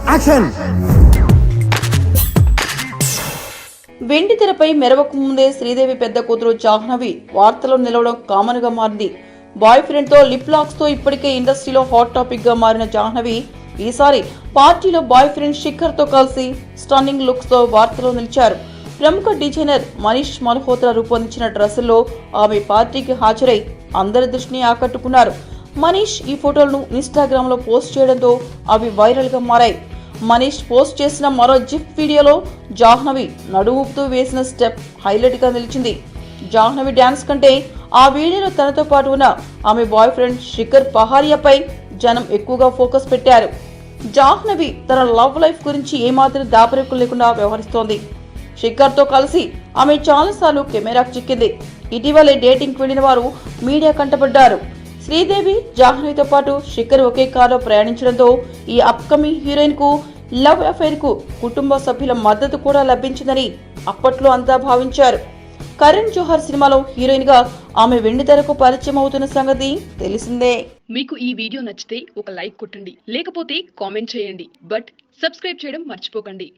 Action. వెండి తెరపై మెరవకు ముందే శ్రీదేవి పెద్ద కూతురు జాహ్నవి వార్తల్లో నిలవడం కామన్ గా మారింది. బాయ్ ఫ్రెండ్ తో లిప్ లాక్స్ తో ఇప్పటికే ఇండస్ట్రీలో హాట్ టాపిక్ గా మారిన జాహ్నవి ఈసారి పార్టీలో బాయ్ ఫ్రెండ్ శిఖర్ తో కలిసి స్టన్నింగ్ లుక్స్ తో వార్తల్లో నిలిచారు. ప్రముఖ డిజైనర్ మనీష్ మల్హోత్రా రూపొందించిన డ్రెస్సుల్లో ఆమె పార్టీకి హాజరై అందరి దృష్టిని ఆకట్టుకున్నారు. మనీష్ ఈ ఫోటోలను ఇన్స్టాగ్రామ్ లో పోస్ట్ చేయడంతో అవి వైరల్ గా మారాయి. మనీష్ పోస్ట్ చేసిన మరో జిఫ్ వీడియోలో జాహ్నవి నడుముపుతూ వేసిన స్టెప్ హైలైట్ గా నిలిచింది. జాహ్నవి డాన్స్ కంటే ఆ వీడియోలో తనతో పాటు ఉన్న ఆమె బాయ్ ఫ్రెండ్ శిఖర్ పహారియపై జనం ఎక్కువగా ఫోకస్ పెట్టారు. జాహ్నవి తన లవ్ లైఫ్ గురించి ఏమాత్రం దాపరికం లేకుండా వ్యవహరిస్తోంది. శిఖర్ తో కలిసి ఆమె చాలాసార్లు కెమెరాకు చిక్కింది. ఇటీవలే డేటింగ్ వెళ్లిన వారు మీడియా కంటపడ్డారు. శ్రీదేవి జాహ్నవితో పాటు శిఖర్ ఒకే కారులో ప్రయాణించడంతో ఈ అప్కమింగ్ హీరోయిన్ కు లవ్ అఫైర్ కు కుటుంబ సభ్యుల మద్దతు కూడా లభించిందని అప్పట్లో అంతా భావించారు. కరణ్ జోహర్ సినిమాలో హీరోయిన్ గా ఆమె వెండితెరకు పరిచయం అవుతున్న సంగతి తెలిసిందే. మీకు ఈ వీడియో నచ్చితే ఒక లైక్ కొట్టండి, లేకపోతే కామెంట్ చేయండి. బట్ సబ్స్క్రైబ్ చేయడం మర్చిపోకండి.